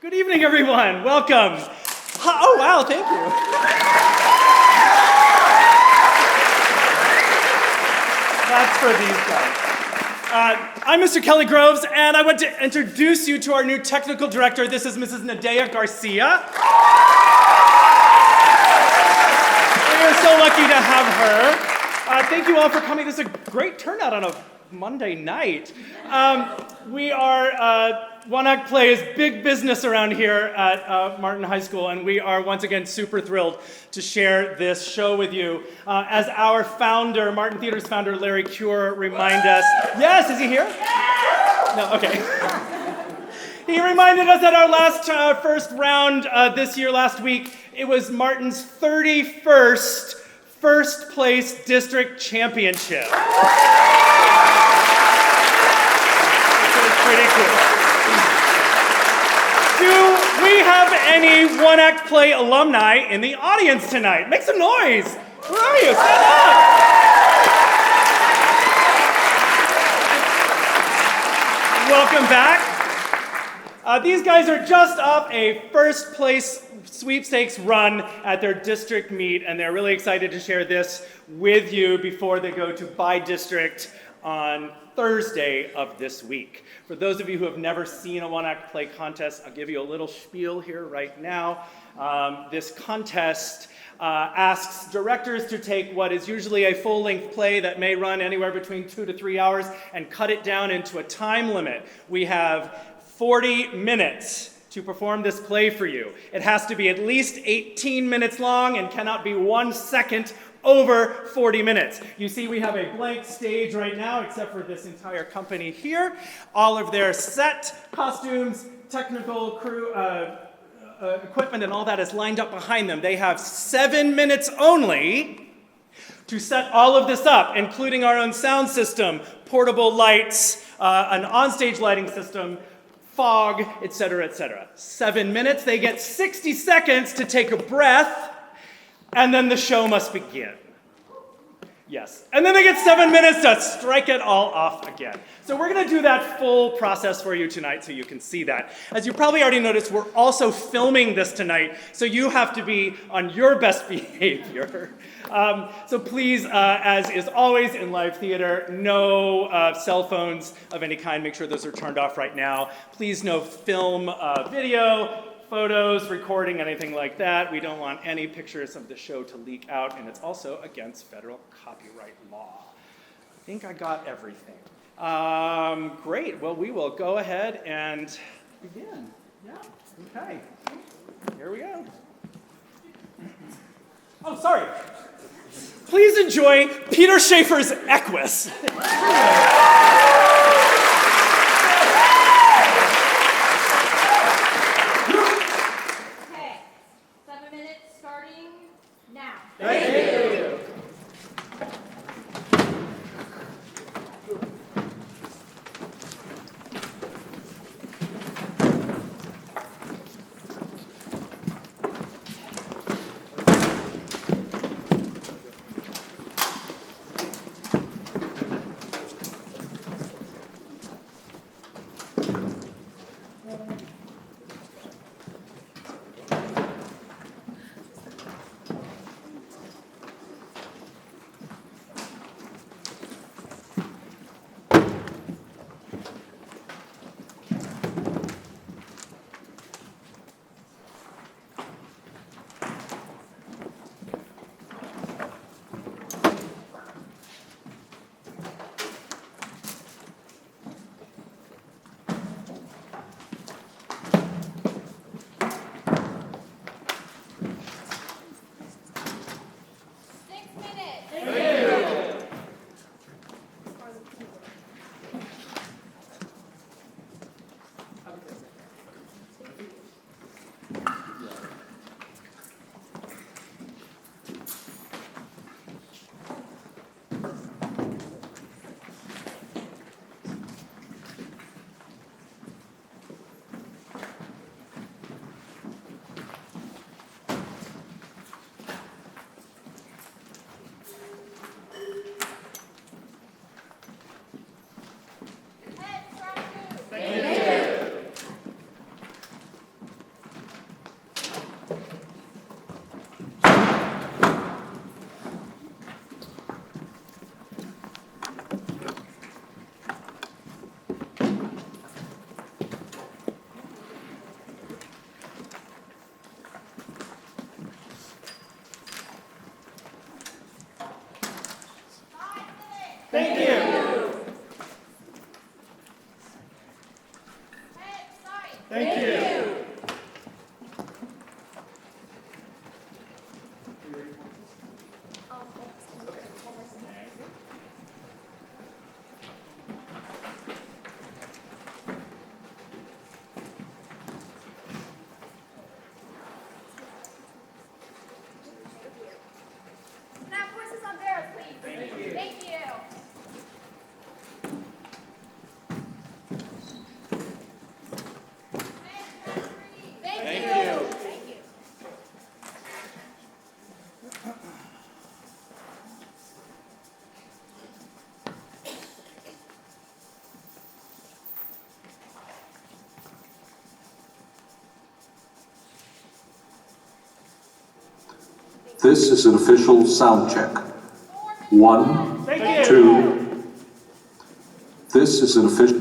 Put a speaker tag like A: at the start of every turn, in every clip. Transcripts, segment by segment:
A: Good evening, everyone. Welcome. Oh, wow, thank you. That's for these guys. I'm Mr. Kelly Groves, and I want to introduce you to our new technical director. This is Mrs. Nadaha Garcia. We are so lucky to have her. Thank you all for coming. This is a great turnout on a Monday night. One Act Play is big business around here at Martin High School, and we are once again super thrilled to share this show with you. As our founder, Martin Theater's founder, Larry Cure, reminded us. Yes, is he here? No, okay. He reminded us at our last first round this year, last week, it was Martin's 31st first place district championship. Pretty cool. Do we have any One Act Play alumni in the audience tonight? Make some noise. Where are you? Stand up. Welcome back. These guys are just off a first place sweepstakes run at their district meet, and they're really excited to share this with you before they go to by district on Thursday of this week. For those of you who have never seen a One Act Play contest, I'll give you a little spiel here right now. This contest asks directors to take what is usually a full-length play that may run anywhere between 2 to 3 hours and cut it down into a time limit. We have 40 minutes to perform this play for you. It has to be at least 18 minutes long and cannot be 1 second over 40 minutes. You see we have a blank stage right now, except for this entire company here. All of their set, costumes, technical crew, equipment, and all that is lined up behind them. They have 7 minutes only to set all of this up, including our own sound system, portable lights, an onstage lighting system, fog, etc., etc. 7 minutes. They get 60 seconds to take a breath, and then the show must begin. Yes. And then they get 7 minutes to strike it all off again. So we're going to do that full process for you tonight so you can see that. As you probably already noticed, we're also filming this tonight, so you have to be on your best behavior. So please, as is always in live theater, no cell phones of any kind. Make sure those are turned off right now. Please no film, video, photos, recording, anything like that. We don't want any pictures of the show to leak out, and it's also against federal copyright law. I think I got everything. Great. Well, we will go ahead and begin. Yeah. Okay. Here we go. Oh, sorry. Please enjoy Peter Shaffer's Equus.
B: Thank you.
A: Thank you. Thank you.
B: Now, horses on barrels, please. Thank you. Thank you. Thank you. Thank you.
C: This is an official sound check. 1,
A: Thank you.
C: 2. This is an official.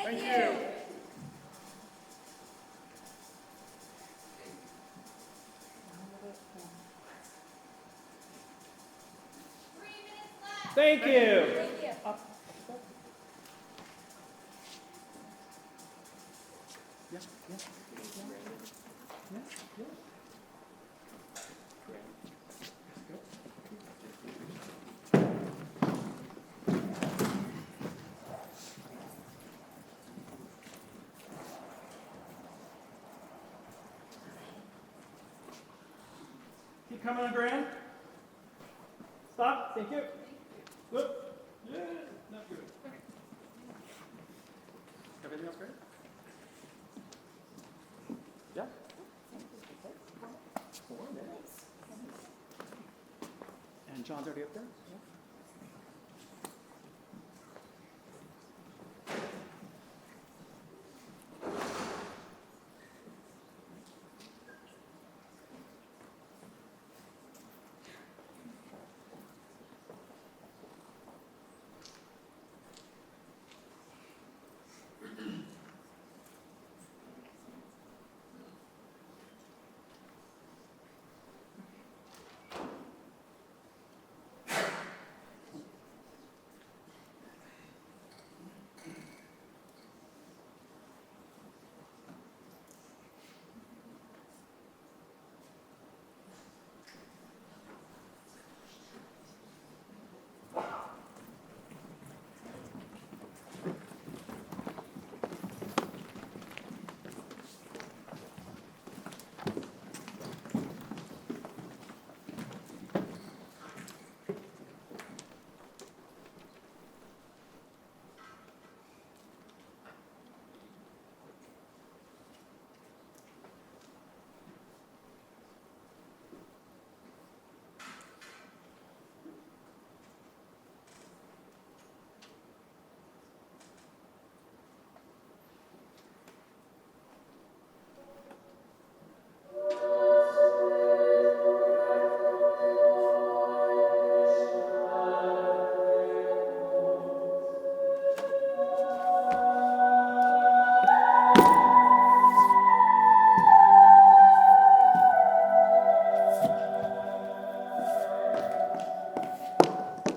B: Thank you.
A: Thank you.
B: Thank you.
A: Keep coming on, Graham. Stop. Thank you. Whoop. Yeah, not good. Everything else great? Yeah. 4 minutes. And John's already up there?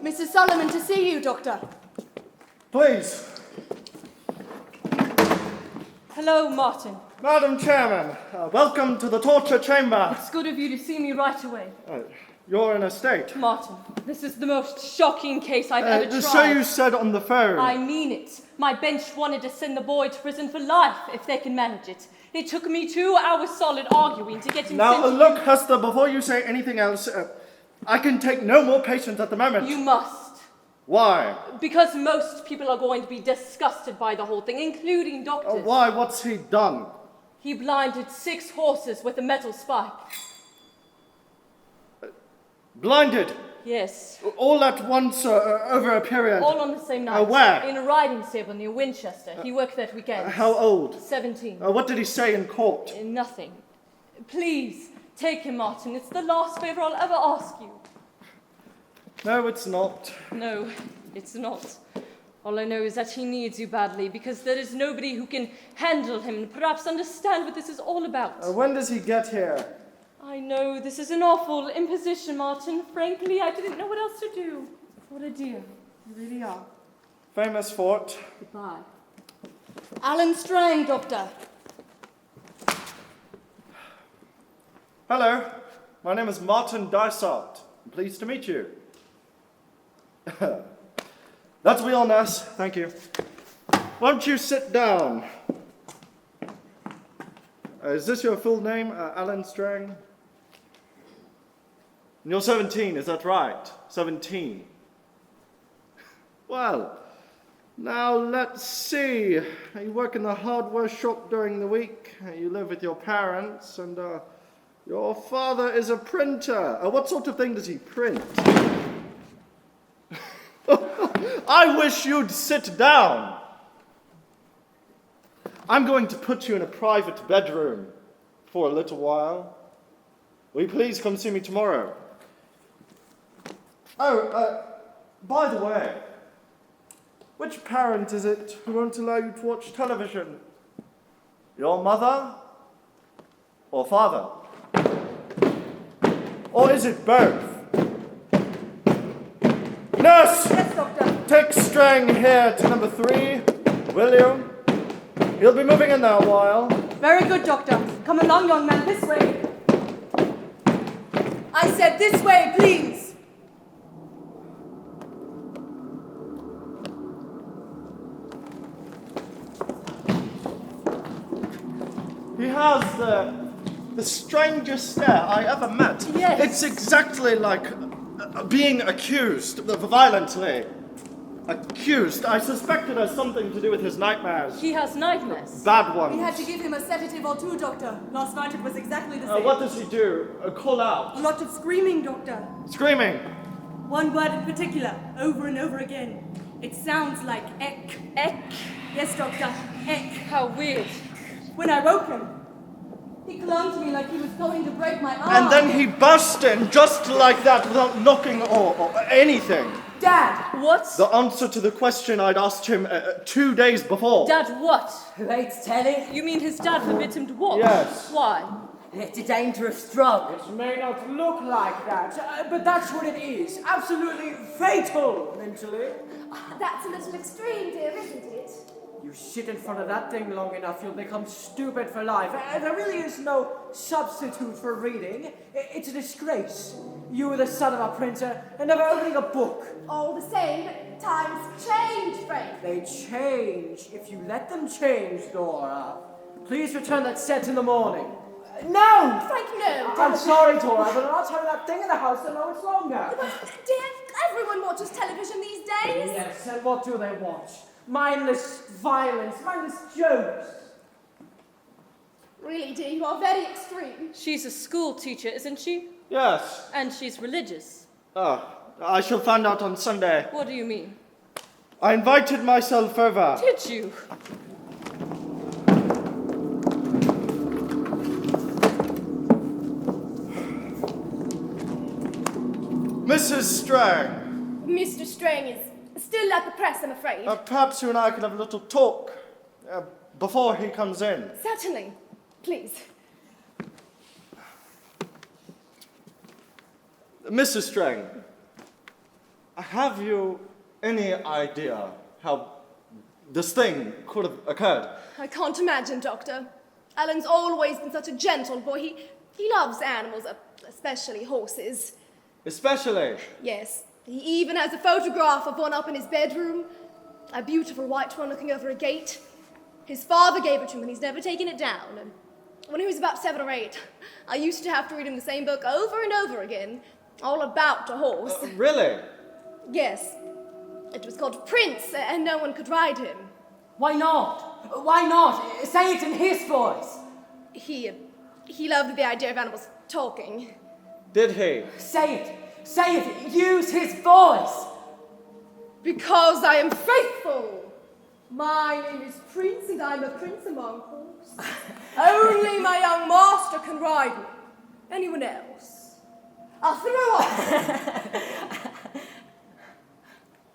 D: Mrs. Solomon to see you, Doctor.
A: Please.
D: Hello, Martin.
E: Madam Chairman, welcome to the torture chamber.
F: It's good of you to see me right away.
E: You're in a state.
F: Martin, this is the most shocking case I've ever tried.
E: So you said on the phone.
F: I mean it. My bench wanted to send the boy to prison for life if they can manage it. It took me 2 hours solid arguing to get him
E: Now,
F: sent to
E: look, Hester, before you say anything else, I can take no more patients at the moment.
F: You must.
E: Why?
F: Because most people are going to be disgusted by the whole thing, including doctors.
E: Why? What's he done?
F: He blinded 6 horses with a metal spike.
E: Blinded?
F: Yes.
E: All at once, over a period?
F: All on the same night.
E: Where?
F: In a riding stable near Winchester. He worked that weekend.
E: How old?
F: 17.
E: What did he say in court?
F: Nothing. Please, take him, Martin. It's the last favor I'll ever ask you.
E: No, it's not.
F: No, it's not. All I know is that he needs you badly, because there is nobody who can handle him and perhaps understand what this is all about.
E: When does he get here?
F: I know, this is an awful imposition, Martin. Frankly, I didn't know what else to do. What a dear. You really are.
E: Famous fort.
F: Goodbye.
D: Alan Strang, Doctor.
E: Hello, my name is Martin Dysart. I'm pleased to meet you. That's real, nurse. Thank you. Won't you sit down? Is this your full name, Alan Strang? And you're 17, is that right? 17. Well, now let's see. You work in the hardware shop during the week. You live with your parents, and your father is a printer. What sort of thing does he print? I wish you'd sit down. I'm going to put you in a private bedroom for a little while. Will you please come see me tomorrow? Oh, by the way, which parent is it who won't allow you to watch television? Your mother or father? Or is it both? Nurse!
D: Yes, Doctor.
E: Take Strang here to number 3, will you? He'll be moving in there a while.
D: Very good, Doctor. Come along, young man, this way. I said this way, please.
E: He has the strangest stare I ever met.
F: Yes.
E: It's exactly like being accused violently. Accused. I suspect it has something to do with his nightmares.
F: He has nightmares.
E: Bad ones.
D: We had to give him a sedative or 2, Doctor. Last night it was exactly the same.
E: What does he do? Call out.
D: A lot of screaming, Doctor.
E: Screaming.
D: One word in particular, over and over again. It sounds like ek.
F: Ek.
D: Yes, Doctor, ek.
F: How weird.
D: When I woke him, he clung to me like he was going to break my arm.
E: And then he burst in just like that without knocking or anything.
D: Dad!
F: What?
E: The answer to the question I'd asked him 2 days before.
F: Dad, what?
G: Who hates telly?
F: You mean his dad forbids him to watch?
E: Yes.
F: Why?
G: It's a dangerous drug.
H: It may not look like that, but that's what it is. Absolutely fatal mentally.
B: That's a little extreme, dear, isn't it?
H: You sit in front of that thing long enough, you'll become stupid for life. There really is no substitute for reading. It's a disgrace. You were the son of a printer and never opening a book.
B: All the same, times change, Frank.
H: They change if you let them change, Dora. Please return that set in the morning. No!
B: Frank, no.
H: I'm sorry, Dora, but I'm not having that thing in the house to know it's longer.
B: But, dear, everyone watches television these days.
H: Yes, and what do they watch? Mindless violence, mindless jokes.
B: Really, dear, you are very extreme.
F: She's a school teacher, isn't she?
E: Yes.
F: And she's religious.
E: I shall find out on Sunday.
F: What do you mean?
E: I invited myself over.
F: Did you?
E: Mrs. Strang,
B: Mr. Strang is still at the press, I'm afraid.
E: perhaps you and I could have a little talk before he comes in.
B: Certainly. Please.
E: Mrs. Strang, have you any idea how this thing could have occurred?
B: I can't imagine, Doctor. Alan's always been such a gentle boy. He loves animals, especially horses.
E: Especially.
B: Yes, he even has a photograph of one up in his bedroom. A beautiful white one looking over a gate. His father gave it to him and he's never taken it down. And when he was about 7 or 8, I used to have to read him the same book over and over again, all about a horse.
E: Really?
B: Yes. It was called Prince, and no one could ride him.
G: Why not? Why not? Say it in his voice.
B: He loved the idea of animals talking.
E: Did he?
G: Say it. Say it. Use his voice.
B: Because I am faithful. My name is Prince, and I'm a prince among horses. Only my young master can ride me. Anyone else? I'll throw off.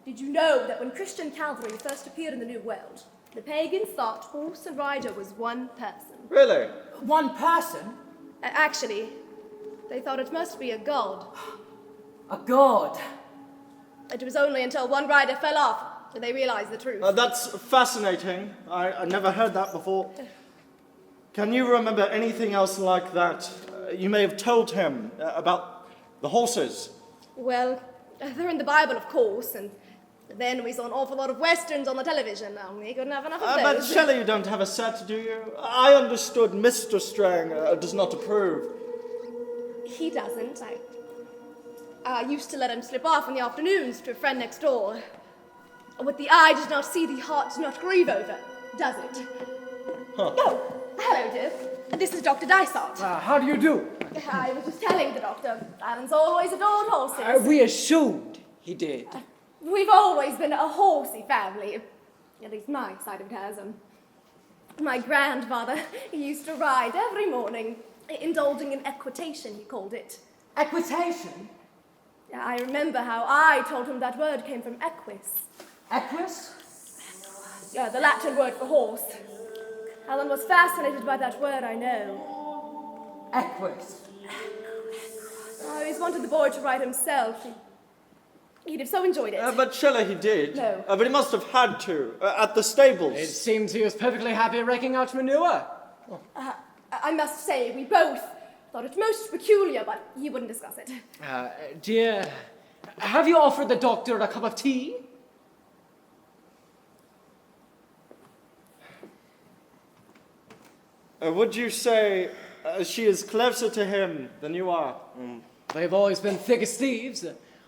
B: Did you know that when Christian cavalry first appeared in the New World, the pagans thought horse and rider was one person?
E: Really?
G: One person?
B: Actually, they thought it must be a god.
G: A god?
B: It was only until one rider fell off that they realized the truth.
E: That's fascinating. I never heard that before. Can you remember anything else like that? You may have told him about the horses.
B: Well, they're in the Bible, of course, and then we saw an awful lot of westerns on the television. We couldn't have enough of
E: But
B: those.
E: Shelley, you don't have a set, do you? I understood Mr. Strang does not approve.
B: He doesn't. I used to let him slip off in the afternoons to a friend next door. What the eye does not see, the heart does not grieve over, does it?
E: Huh.
B: Oh, hello, dear. This is Dr. Dysart.
H: How do you do?
B: I was just telling the doctor, Alan's always adored horses.
H: We assumed he did.
B: We've always been a horsey family. At least my side of it has. My grandfather used to ride every morning, indulging in equitation, he called it.
G: Equitation?
B: I remember how I told him that word came from equus.
G: Equus?
B: The Latin word for horse. Alan was fascinated by that word, I know.
G: Equus.
B: I always wanted the boy to ride himself. He'd have so enjoyed it.
E: But Shelley, he did.
B: No.
E: But he must have had to, at the stables.
H: It seems he was perfectly happy raking out manure.
B: I must say, we both thought it most peculiar, but he wouldn't discuss it.
H: Dear, have you offered the doctor a cup of tea?
E: Would you say she is closer to him than you are?
H: They've always been thick as thieves.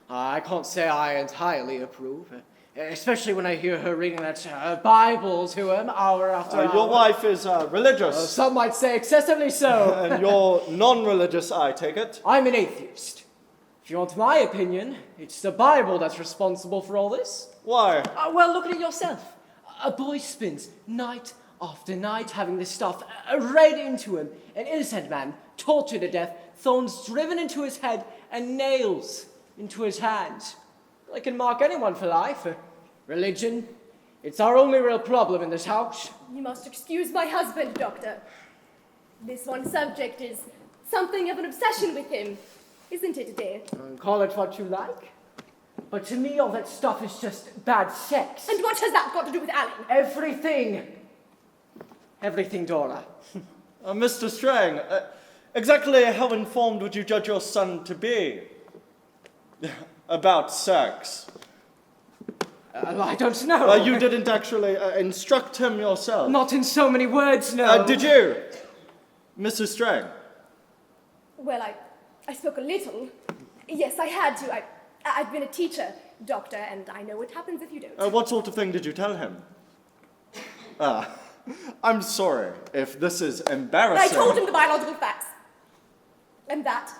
H: I can't say I entirely approve, especially when I hear her reading that Bible to him hour after hour.
E: Your wife is religious.
H: Some might say excessively so.
E: And you're non-religious, I take it.
H: I'm an atheist. If you want my opinion, it's the Bible that's responsible for all this.
E: Why?
H: Well, look at it yourself. A boy spends night after night having this stuff read into him. An innocent man tortured to death, thorns driven into his head, and nails into his hands. I can mark anyone for life. Religion, it's our only real problem in this house.
B: You must excuse my husband, Doctor. This one subject is something of an obsession with him, isn't it, dear?
H: Call it what you like. But to me, all that stuff is just bad sex.
B: And what has that got to do with Alan?
H: Everything. Everything, Dora.
E: Mr. Strang, exactly how informed would you judge your son to be about sex?
H: I don't know.
E: You didn't actually instruct him yourself.
H: Not in so many words, no.
E: Did you, Mrs. Strang?
B: Well, I spoke a little. Yes, I had to. I've been a teacher, Doctor, and I know what happens if you don't.
E: What sort of thing did you tell him? I'm sorry if this is embarrassing.
B: I told him the biological facts. And that,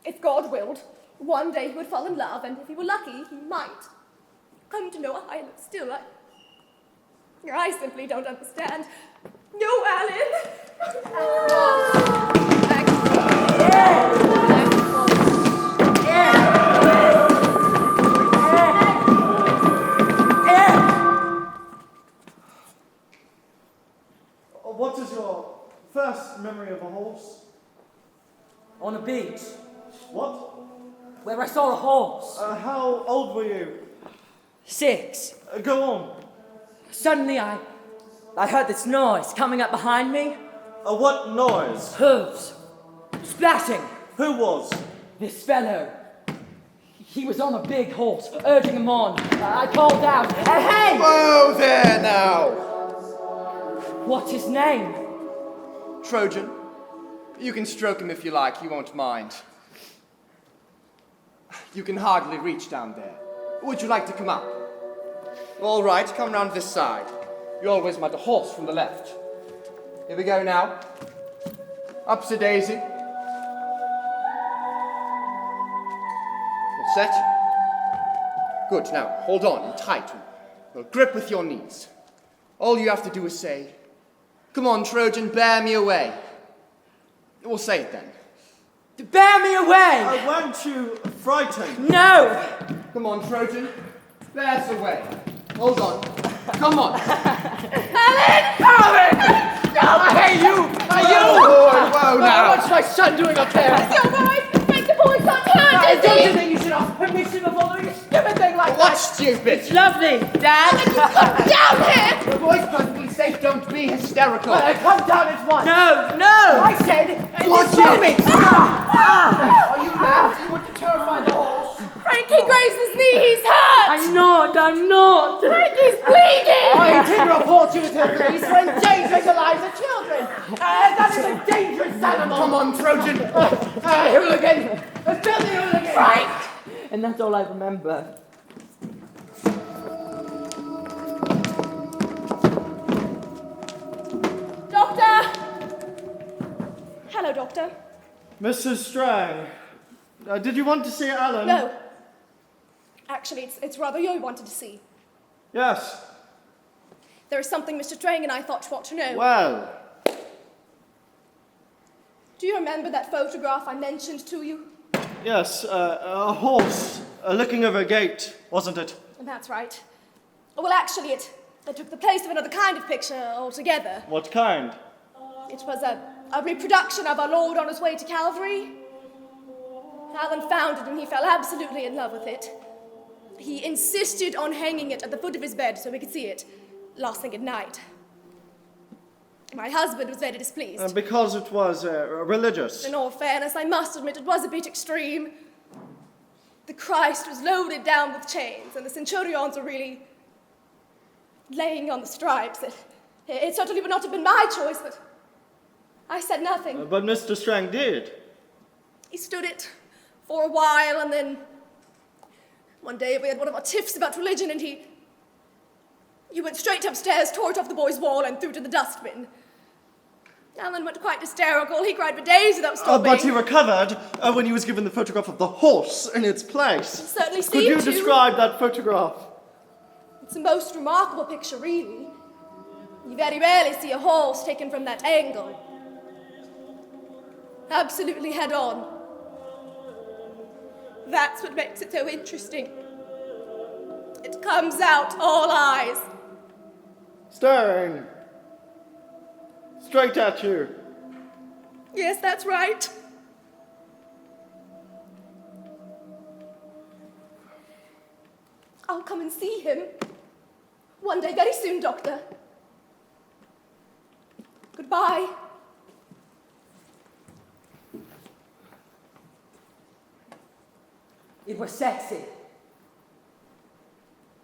B: if God willed, one day he would fall in love, and if he were lucky, he might come to know a higher love still. I simply don't understand. No, Alan!
E: What is your first memory of a horse?
G: On a beach,
E: What?
G: where I saw a horse.
E: How old were you?
G: 6.
E: Go on.
G: Suddenly I heard this noise coming up behind me.
I: What noise?
G: Hooves. Splashing.
I: Who was?
G: This fellow. He was on a big horse, urging him on. I called out, hey!
J: Whoa there now!
G: What's his name?
J: Trojan. You can stroke him if you like, he won't mind. You can hardly reach down there. Would you like to come up? All right, come round this side. You always mount a horse from the left. Here we go now. Up's a daisy. All set? Good, now hold on and tight. Well, grip with your knees. All you have to do is say, "Come on, Trojan, bear me away." We'll say it then.
G: Bear me away!
I: Weren't you frightened?
G: No!
J: Come on, Trojan, bear us away. Hold on. Come on.
G: Alan! Hey, you!
J: Whoa now.
G: What's my son doing up there?
B: Go, boys! Make the boys not turn,
G: I don't
B: Dizzy!
G: think you should ask permission before doing a stupid thing like
J: What's
G: that.
J: stupid?
G: It's lovely, Dad.
B: Down here!
J: The boy's perfectly safe, don't be hysterical.
G: Come down at once. No! I said,
J: Watch
G: follow
J: it.
G: me.
J: Are you mad? You want to terrify the horse?
B: Frankie grazed his knee, he's hurt!
G: I'm not.
B: Frankie's bleeding!
G: I did report you to the police for endangering the lives of children. That is a dangerous animal.
J: Come on, Trojan.
G: Hooligan. A filthy hooligan.
B: Frank!
G: And that's all I remember.
B: Doctor! Hello, Doctor.
E: Mrs. Strang, did you want to see Alan?
B: No. Actually, it's rather you I wanted to see.
E: Yes.
B: There is something Mr. Strang and I thought you ought to know.
E: Well,
B: Do you remember that photograph I mentioned to you?
E: yes, a horse looking over a gate, wasn't it?
B: That's right. Well, actually, it took the place of another kind of picture altogether.
E: What kind?
B: It was a reproduction of our Lord on his way to Calvary. Alan found it and he fell absolutely in love with it. He insisted on hanging it at the foot of his bed so we could see it last thing at night. My husband was very displeased.
E: Because it was religious.
B: In all fairness, I must admit it was a bit extreme. The Christ was loaded down with chains, and the centurions were really laying on the stripes. It certainly would not have been my choice, but I said nothing.
E: But Mr. Strang did.
B: He stood it for a while, and then one day we had one of our tiffs about religion, and he went straight upstairs, tore it off the boy's wall, and threw it in the dustbin. Alan went quite hysterical. He cried for days without stopping.
E: But he recovered when he was given the photograph of the horse in its place.
B: It certainly
E: Could
B: seemed
E: you
B: to.
E: describe that photograph?
B: It's a most remarkable picture, really. You very rarely see a horse taken from that angle. Absolutely head on. That's what makes it so interesting. It comes out all eyes.
E: Staring. Straight at you.
B: Yes, that's right. I'll come and see him. One day, very soon, Doctor. Goodbye.
G: It was sexy.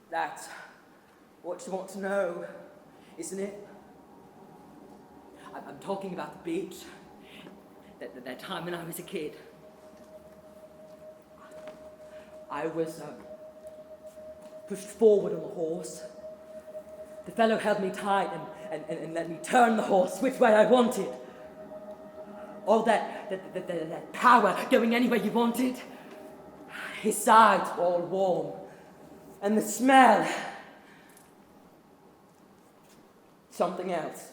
G: That's what you want to know, isn't it? I'm talking about the beach. That time when I was a kid. I was pushed forward on the horse. The fellow held me tight and let me turn the horse which way I wanted. All that power going any way you wanted. His sides were all warm. And the smell. Something else.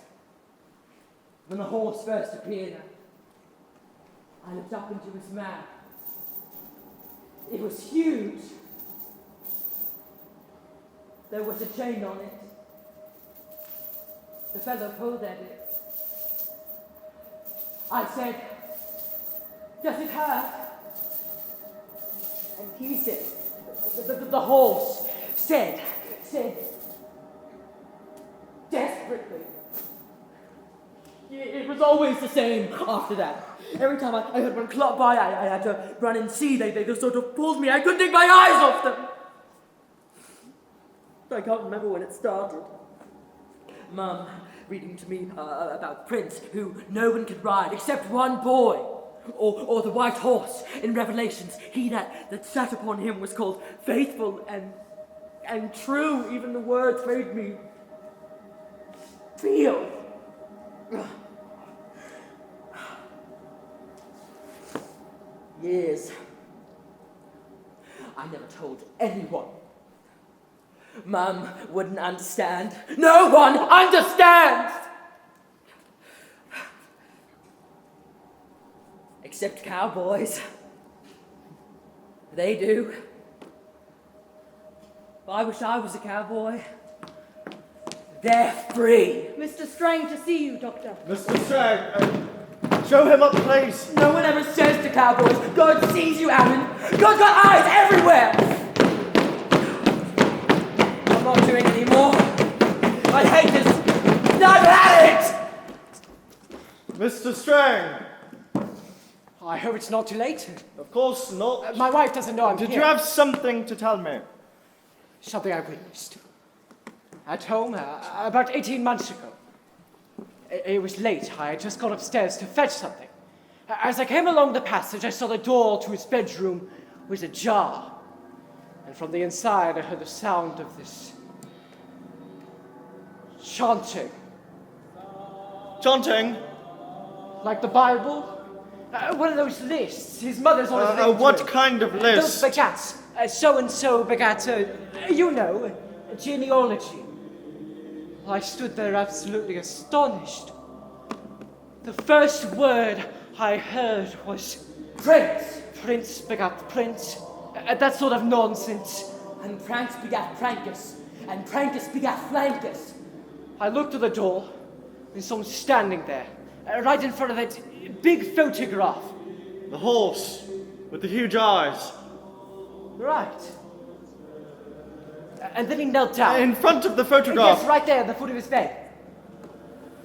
G: When the horse first appeared, I looked up into his mouth. It was huge. There was a chain on it. The fellow pulled at it. I said, "Does it hurt?" And he said, the horse said, desperately, It was always the same after that. Every time I heard one clock by, I had to run and see. They just sort of pulled me. I couldn't take my eyes off them. I can't remember when it started. Mum reading to me about Prince, who no one could ride except one boy. Or the white horse in Revelations. He that sat upon him was called faithful and true. Even the words made me feel. Years. I never told anyone. Mum wouldn't understand. No one understands! Except cowboys. They do. I wish I was a cowboy. They're free.
D: Mr. Strang to see you, Doctor.
E: Mr. Strang, show him up, please.
G: No one ever says to cowboys, God sees you, Aaron. God's got eyes everywhere. I'm not doing it anymore. I hate this. I've had it!
E: Mr. Strang.
H: I hope it's not too late.
E: Of course not.
H: My wife doesn't know I'm
E: Did
H: here.
E: you have something to tell me?
H: Something I witnessed. At home, about 18 months ago. It was late. I had just gone upstairs to fetch something. As I came along the passage, I saw the door to his bedroom was ajar. And from the inside, I heard the sound of this chanting.
E: Chanting?
H: Like the Bible? One of those lists. His mother's always linked to
E: what
H: it.
E: kind of list?
H: Those begats. So-and-so begat, you know, genealogy. I stood there absolutely astonished. The first word I heard was Prince. Prince begat Prince. That sort of nonsense.
G: And Pranks begat Prankus. And Prankus begat Flankus.
H: I looked at the door, and someone standing there, right in front of that big photograph.
E: The horse with the huge eyes.
H: Right. And then he knelt down.
E: In front of the photograph.
H: Yes, right there at the foot of his bed.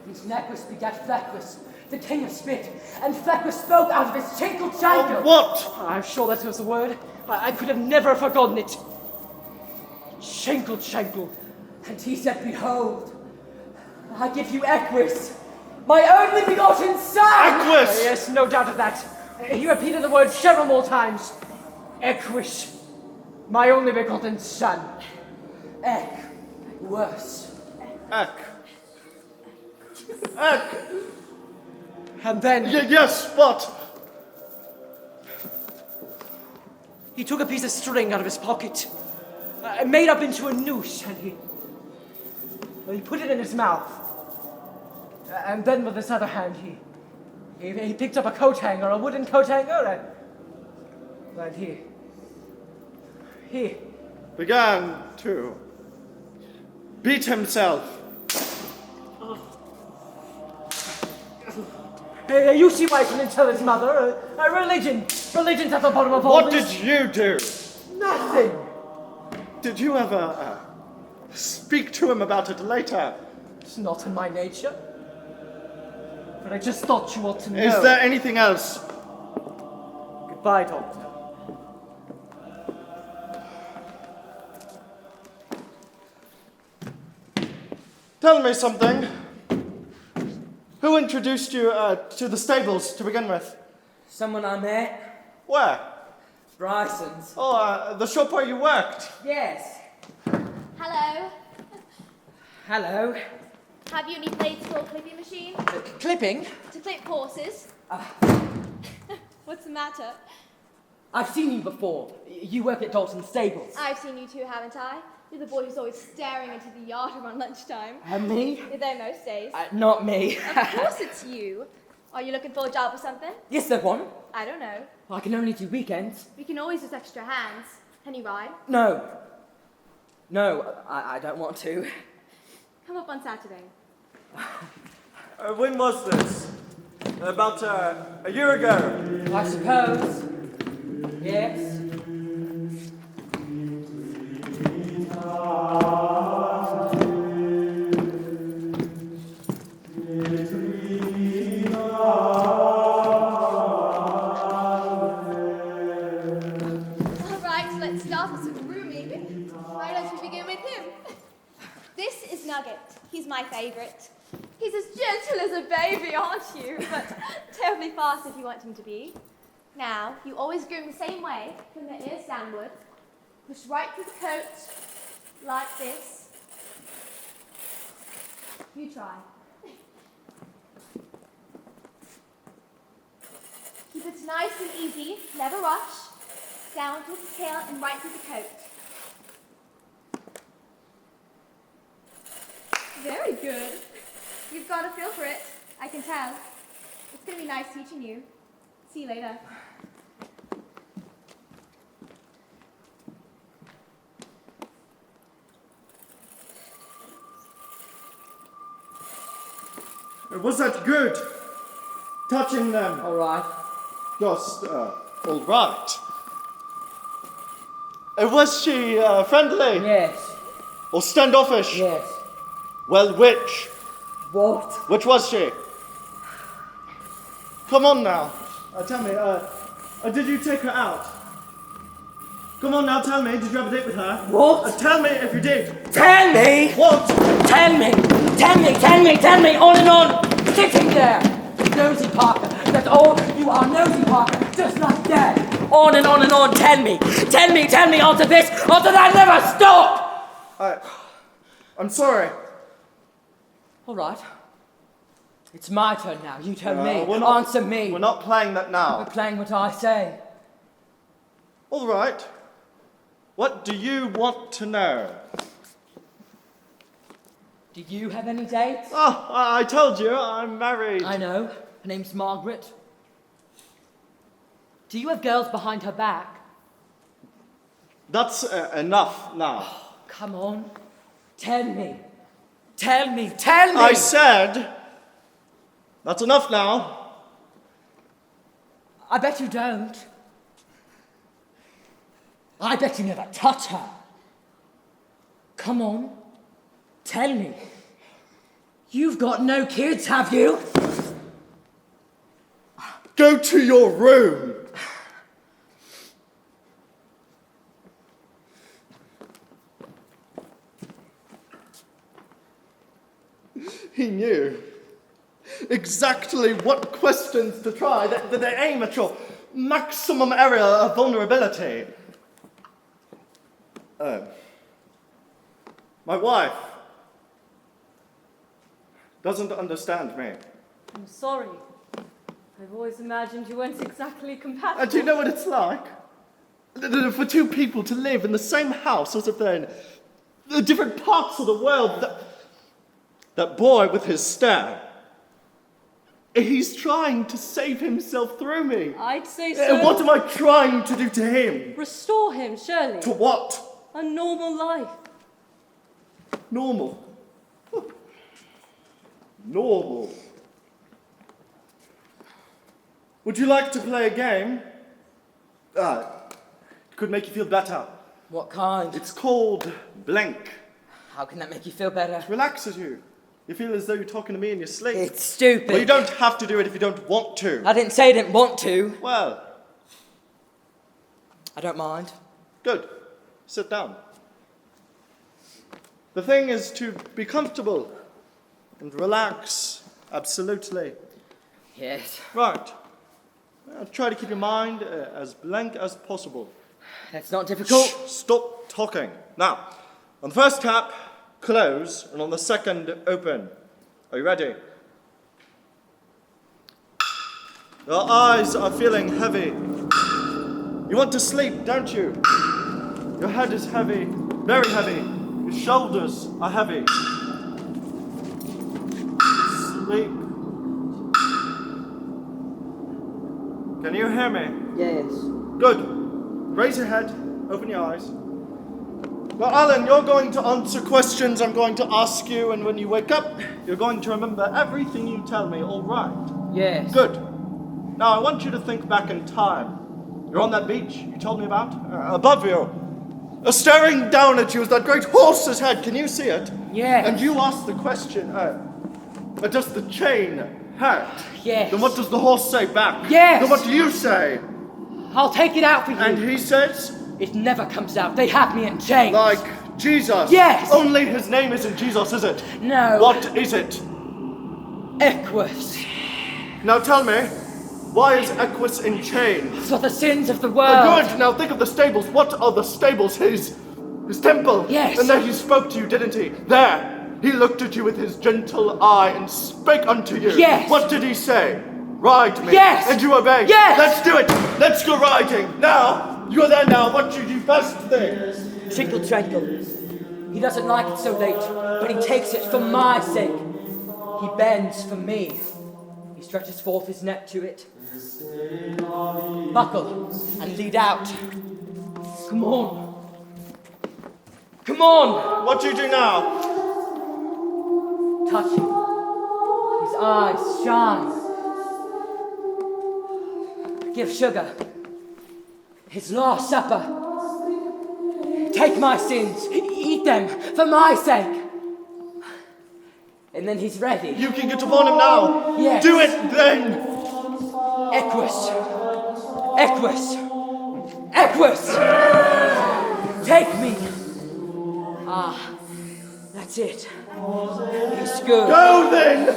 G: And Flaccus begat Flaccus, the king of spit. And Flaccus spoke out of his chankle chankle.
E: What?
H: I'm sure that was the word. I could have never forgotten it. Chankle chankle.
G: And he said, Behold, I give you Equus, my only begotten son!
E: Equus!
H: Yes, no doubt of that. He repeated the word several more times. Equus, my only begotten son.
G: Worse.
E: Ek.
H: And then
E: Yes, what?
H: he took a piece of string out of his pocket, made up into a noose, and he put it in his mouth. And then with his other hand, he picked up a coat hanger, a wooden coat hanger, and he
E: Began to beat himself.
H: You see why I couldn't tell his mother. Religion's at the bottom of all
E: What
H: this.
E: did you do?
H: Nothing.
E: Did you ever speak to him about it later?
H: It's not in my nature. But I just thought you ought to know.
E: Is there anything else?
H: Goodbye, Doctor.
E: Tell me something. Who introduced you to the stables to begin with?
G: Someone I met.
E: Where?
G: Bryson's.
E: Oh, the shop where you worked.
G: Yes.
B: Hello.
G: Hello.
B: Have you any blades for a clipping machine?
G: Clipping?
B: To clip horses? What's the matter?
G: I've seen you before. You work at Dalton's stables.
B: I've seen you too, haven't I? You're the boy who's always staring into the yard around lunchtime.
G: Me?
B: You're there most days.
G: Not me.
B: Of course it's you. Are you looking for a job or something?
G: Yes, there one.
B: I don't know.
G: I can only do weekends.
B: We can always use extra hands. Can you ride?
G: No. No, I don't want to.
B: Come up on Saturday.
I: When was this? About a year ago.
G: I suppose. Yes.
K: Nugget. He's my favourite.
B: He's as gentle as a baby, aren't you? But terribly fast if you want him to be.
K: Now, you always groom the same way, from the ears downward. Push right through the coat, like this. You try. Keep it nice and easy, never rush. Down towards the tail and right through the coat.
B: Very good. You've got a feel for it, I can tell. It's going to be nice teaching you. See you later.
E: Was that good? Touching them.
H: All right.
E: Just, all right. Was she friendly?
H: Yes.
E: Or standoffish?
H: Yes.
E: Well, which?
H: What?
E: Which was she? Come on now. Tell me, did you take her out? Come on now, tell me, did you have a date with her?
H: What?
E: Tell me if you did.
H: Tell me!
E: What?
H: Tell me! Tell me, tell me, tell me, on and on! Sitting there! Nosy Parker, that's all you are, Nosy Parker, just like that! On and on and on, tell me, onto this, onto that, never stop!
E: I'm sorry.
H: All right. It's my turn now, you tell me,
E: answer
H: me.
E: We're not playing that now.
H: We're playing what I say.
E: All right. What do you want to know?
H: Do you have any dates?
E: Oh, I told you, I'm married.
H: I know. Her name's Margaret. Do you have girls behind her back?
E: That's enough now.
H: Oh, come on. Tell me. Tell me. Tell me.
E: I said, that's enough now.
H: I bet you don't. I bet you never touch her. Come on. Tell me. You've got no kids, have you?
E: Go to your room. He knew exactly what questions to try, that they aim at your maximum area of vulnerability. My wife doesn't understand me.
F: I'm sorry. I've always imagined you weren't exactly compatible.
E: Do you know what it's like? For two people to live in the same house as if they're in different parts of the world. That boy with his stare, he's trying to save himself through me.
F: I'd say so.
E: What am I trying to do to him?
F: Restore him, surely.
E: To what?
F: A normal life.
E: Normal. Normal. Would you like to play a game? It could make you feel better.
H: What kind?
E: It's called Blank.
H: How can that make you feel better?
E: It relaxes you. You feel as though you're talking to me in your sleep.
H: It's stupid.
E: Well, you don't have to do it if you don't want to.
H: I didn't say I didn't want to.
E: Well.
H: I don't mind.
E: Good. Sit down. The thing is to be comfortable and relax. Absolutely.
H: Yes.
E: Right. Try to keep your mind as blank as possible.
H: That's not difficult.
E: Shh, stop talking. Now, on the first tap, close, and on the second, open. Are you ready? Your eyes are feeling heavy. You want to sleep, don't you? Your head is heavy, very heavy. Your shoulders are heavy. Sleep. Can you hear me?
H: Yes.
E: Good. Raise your head, open your eyes. Well, Alan, you're going to answer questions I'm going to ask you, and when you wake up, you're going to remember everything you tell me, all right?
H: Yes.
E: Good. Now, I want you to think back in time. You're on that beach you told me about? Above you. Staring down at you is that great horse's head. Can you see it?
H: Yes.
E: And you asked the question, does the chain hurt?
H: Yes.
E: Then what does the horse say back?
H: Yes.
E: Then what do you say?
H: I'll take it out for you.
E: And he says?
H: It never comes out. They have me in chains.
E: Like Jesus?
G: Yes!
E: Only his name isn't Jesus, is it?
G: No.
E: What is it?
G: Equus.
E: Now tell me, why is Equus in chains?
G: For the sins of the world.
E: Good, now think of the stables. What are the stables? His temple.
G: Yes.
E: And there he spoke to you, didn't he? There. He looked at you with his gentle eye and spake unto you.
G: Yes.
E: What did he say? Ride me.
G: Yes.
E: And you obey.
G: Yes.
E: Let's do it. Let's go riding. Now. You're there now. What you do best thing?
G: Trinkle, trankle. He doesn't like it so late, but he takes it for my sake. He bends for me. He stretches forth his neck to it. Buckle and lead out. Come on. Come on.
E: What do you do now?
G: Touch him. His eyes shine. Give sugar. His last supper. Take my sins. Eat them for my sake. And then he's ready.
E: You can get upon him now.
G: Yes.
E: Do it then.
G: Equus. Equus. Equus. Take me. Ah, that's it. He's good.
E: Go then.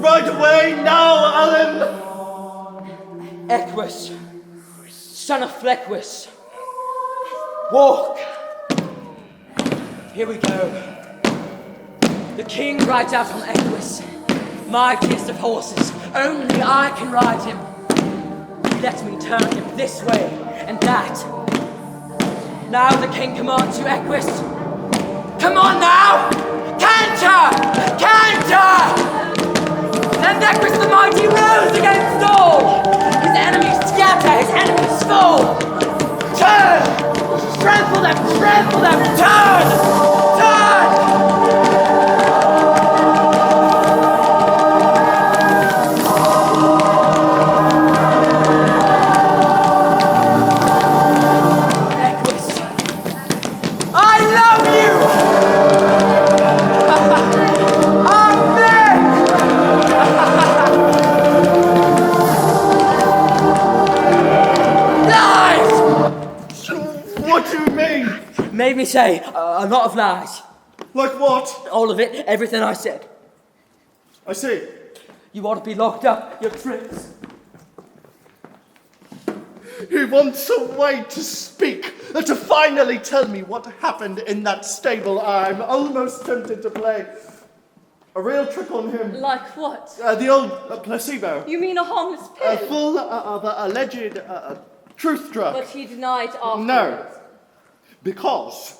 E: Right away now, Alan.
G: Equus. Son of Flequus. Walk. Here we go. The king rides out on Equus, my fierce of horses. Only I can ride him. He lets me turn him this way and that. Now the king commands you, Equus. Come on now! Canter! Canter! And Equus the mighty rose against all! His enemies scatter, his enemies fall! Turn! Trample them! Trample them! Turn! Turn! Made me say a lot of lies.
E: Like what?
G: All of it, everything I said.
E: I see.
G: You ought to be locked up, you tricks.
E: He wants a way to speak, to finally tell me what happened in that stable. I'm almost tempted to play a real trick on him.
F: Like what?
E: The old placebo.
F: You mean a harmless pill?
E: Full of alleged truth drug.
F: But he denied afterwards.
E: No. Because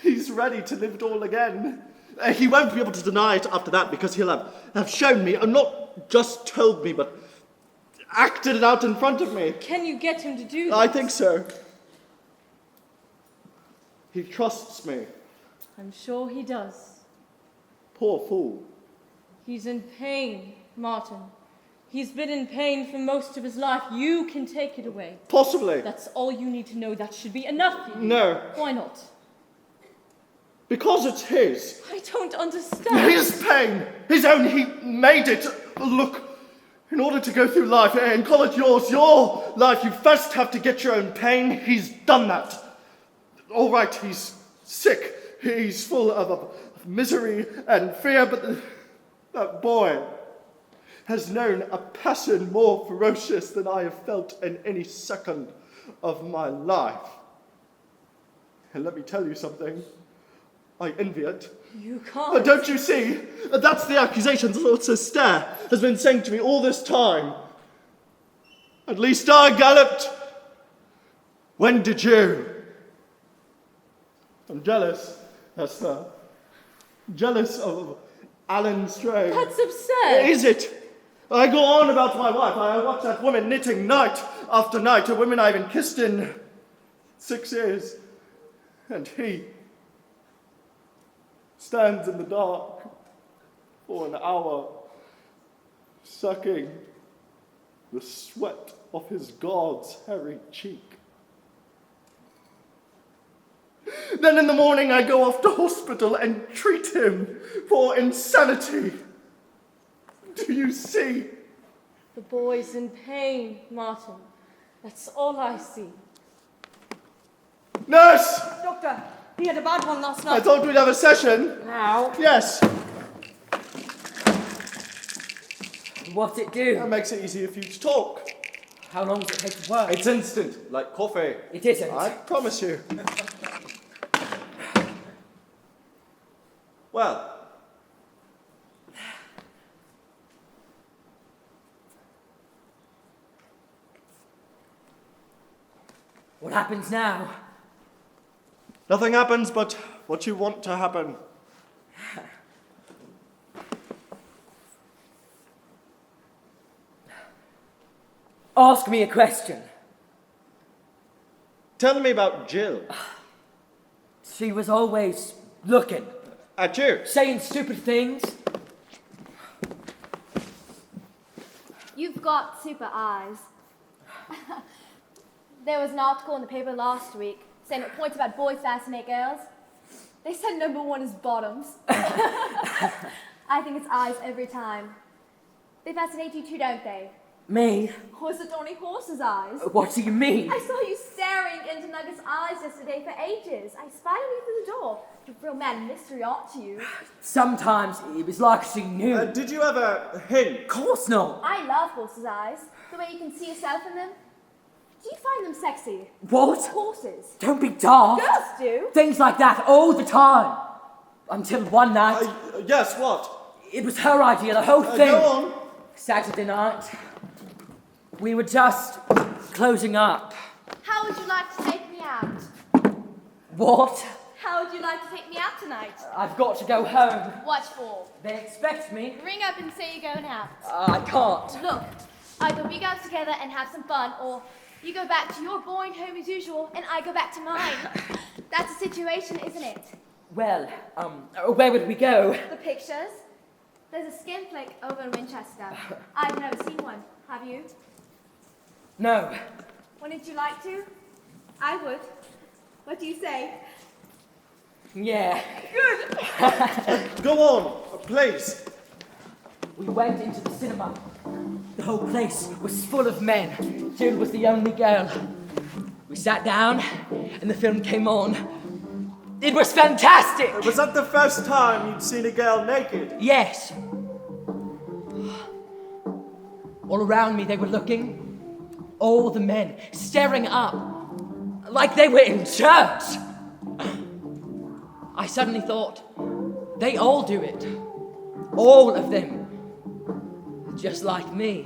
E: he's ready to live it all again. He won't be able to deny it after that because he'll have shown me, and not just told me, but acted it out in front of me.
F: Can you get him to do this?
E: I think so. He trusts me.
F: I'm sure he does.
E: Poor fool.
F: He's in pain, Martin. He's been in pain for most of his life. You can take it away.
E: Possibly.
F: That's all you need to know. That should be enough for you.
E: No.
F: Why not?
E: Because it's his.
F: I don't understand.
E: His pain. His own. He made it. Look, in order to go through life and call it yours, your life, you first have to get your own pain. He's done that. All right, he's sick. He's full of misery and fear, but that boy has known a passion more ferocious than I have felt in any second of my life. And let me tell you something. I envy it.
F: You can't.
E: Don't you see? That's the accusation that Lord Sister has been saying to me all this time. At least I galloped. When did you? I'm jealous, Esther. Jealous of Alan Stray.
F: That's absurd.
E: Is it? I go on about my wife. I watch that woman knitting night after night, a woman I haven't kissed in 6 years. And he stands in the dark for an hour, sucking the sweat of his god's hairy cheek. Then in the morning I go off to hospital and treat him for insanity. Do you see?
F: The boy's in pain, Martin. That's all I see.
E: Nurse!
H: Doctor,
D: He had a bad one last
E: I
D: night.
E: thought we'd have a session.
G: Now,
E: Yes.
G: what's it do?
E: That makes it easier for you to talk.
G: How long does it take to work?
I: It's instant, like coffee.
G: It isn't.
E: I promise you.
I: Well,
G: What happens now?
E: Nothing happens but what you want to happen.
G: Ask me a question.
E: Tell me about Jill.
G: She was always looking,
E: At you.
G: saying stupid things.
K: You've got super eyes. There was an article in the paper last week saying that points about boys fascinate girls. They said number one is bottoms. I think it's eyes every time. They fascinate you too, don't they?
G: Me?
K: Was it only horses' eyes?
G: What do you mean?
K: I saw you staring into Nugget's eyes yesterday for ages. I spied on you through the door. You're a real mad mystery, aren't you?
G: Sometimes it was like she knew.
E: Did you ever hint?
G: Of course not.
K: I love horses' eyes. The way you can see yourself in them. Do you find them sexy?
G: What?
K: Horses.
G: Don't be daft.
K: Girls do.
G: Things like that all the time. Until one night,
E: Yes, what?
G: it was her idea, the whole thing.
E: Go on.
G: Saturday night, we were just closing up.
K: How would you like to take me out?
G: What?
K: How would you like to take me out tonight?
G: I've got to go home.
K: What for?
G: They expect me.
K: Ring up and say you're going out.
G: I can't.
K: Look, either we go out together and have some fun, or you go back to your boring home as usual, and I go back to mine. That's a situation, isn't it?
G: Well, where would we go?
K: The pictures? There's a skin flick over in Winchester. I've never seen one. Have you?
G: No.
K: Wouldn't you like to? I would. What do you say?
G: Yeah.
K: Good!
E: Go on, please.
G: We went into the cinema. The whole place was full of men. Jill was the only girl. We sat down, and the film came on. It was fantastic!
E: Was that the first time you'd seen a girl naked?
G: Yes. All around me, they were looking. All the men staring up, like they were in church. I suddenly thought, they all do it. All of them. Just like me.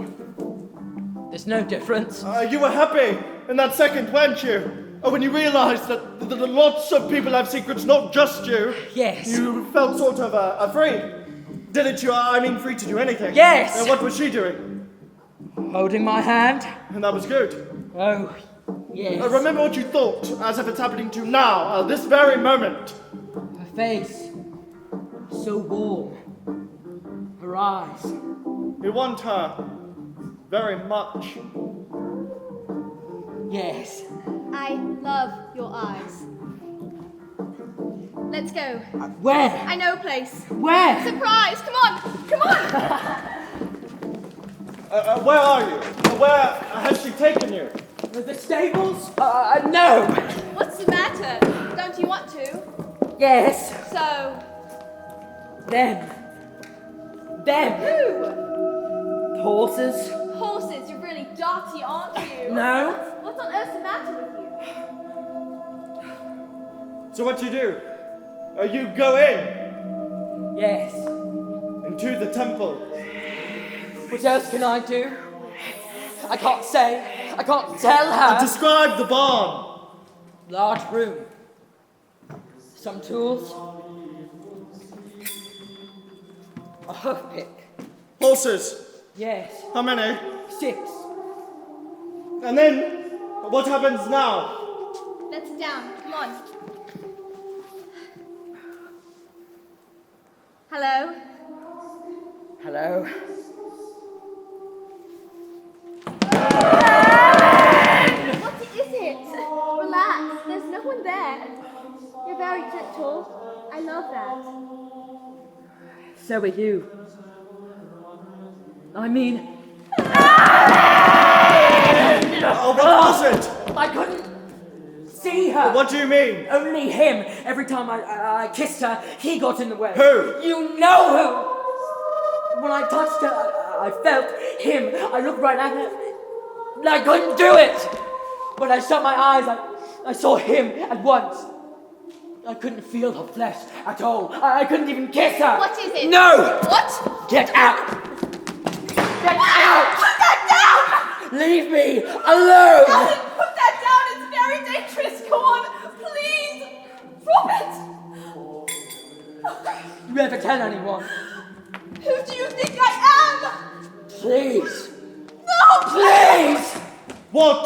G: There's no difference.
E: You were happy in that second, weren't you? When you realised that lots of people have secrets, not just you.
G: Yes.
E: You felt sort of free. Didn't you? I mean, free to do anything.
G: Yes.
E: And what was she doing?
G: Holding my hand.
E: And that was good.
G: Oh, yes.
E: Remember what you thought, as if it's happening to you now, this very moment.
G: Her face, so warm. Her eyes.
E: You want her very much.
G: Yes.
K: I love your eyes. Let's go.
G: Where?
K: I know a place.
G: Where?
K: Surprise! Come on! Come on!
E: Where are you? Where has she taken you?
G: The stables? No.
K: What's the matter? Don't you want to?
G: Yes.
K: So,
G: Them.
K: who?
G: Horses?
K: Horses, you're really dirty, aren't you?
G: No.
K: What's on earth's the matter with you?
E: So what do? You go in
G: Yes.
E: into the temple.
G: What else can I do? I can't say. I can't tell her.
E: Describe the barn.
G: Large room. Some tools. A hoof pick.
E: Horses.
G: Yes.
E: How many?
G: 6.
E: And then, what happens now?
K: Let's sit down. Come on. Hello?
G: Hello.
K: What is it? Relax. There's no one there. You're very gentle. I love that.
G: So are you. I mean,
E: Oh, what was it?
G: I couldn't see her.
A: What do you mean?
G: Only him. Every time I kissed her, he got in the way.
A: Who?
G: You know who. When I touched her, I felt him. I looked right at her, and I couldn't do it. When I shut my eyes, I saw him at once. I couldn't feel her flesh at all. I couldn't even kiss her.
B: What is it?
G: No!
B: What?
G: Get out! Get out!
B: Put that down!
G: Leave me alone!
B: Alan, put that down! It's very dangerous! Go on! Please! Drop it!
G: You ever tell anyone?
B: Who do you think I am?
G: Please!
B: No!
G: Please!
A: What?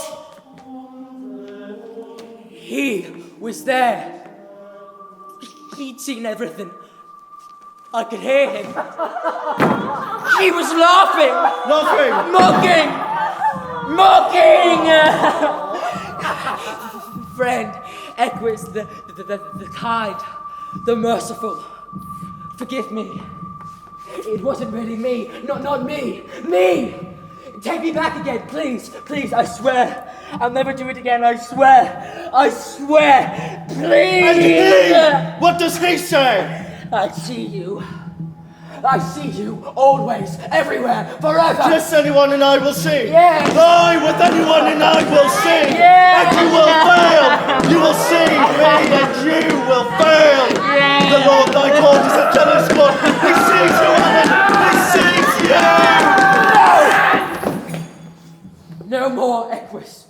G: He was there. He'd seen everything. I could hear him. He was laughing!
A: Laughing!
G: Mocking! Friend, Equus, the kind, the merciful. Forgive me. It wasn't really me. Not me. Me! Take me back again, please. Please, I swear. I'll never do it again, I swear. I swear. Please!
E: And he? What does he say?
G: I see you. I see you always, everywhere, forever.
E: Kiss anyone and I will see.
G: Yes.
E: Lie with anyone and I will see.
G: Yes.
E: And you will fail. You will see me and you will fail.
G: Yes.
E: The Lord thy God is a jealous God. He sees you, Alan. He sees you.
G: No more, Equus.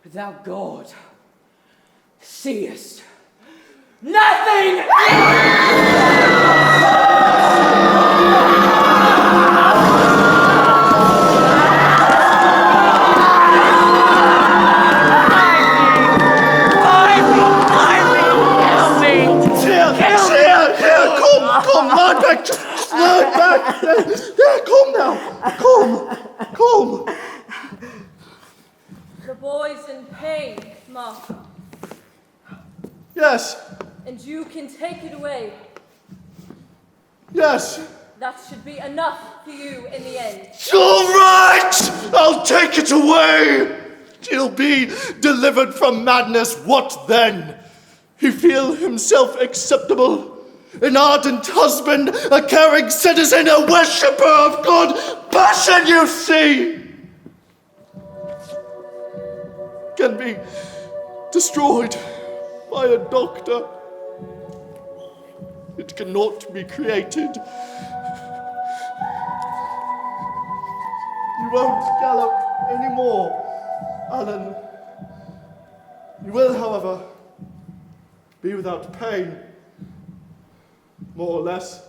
G: Thou God seest nothing!
E: Come, lie back. Lie back. There, come now. Come.
F: The boy's in pain, Martha,
E: Yes.
F: and you can take it away.
E: Yes.
F: That should be enough for you in the end.
E: All right. I'll take it away. He'll be delivered from madness. What then? He feel himself acceptable. An ardent husband, a caring citizen, a worshipper of God. Passion, you see, can be destroyed by a doctor. It cannot be created. You won't gallop anymore, Alan. You will, however, be without pain. More or less,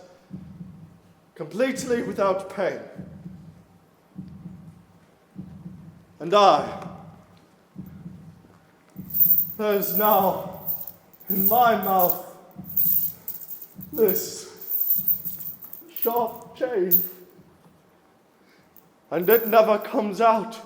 E: completely without pain. And there's now in my mouth this sharp chain, and it never comes out.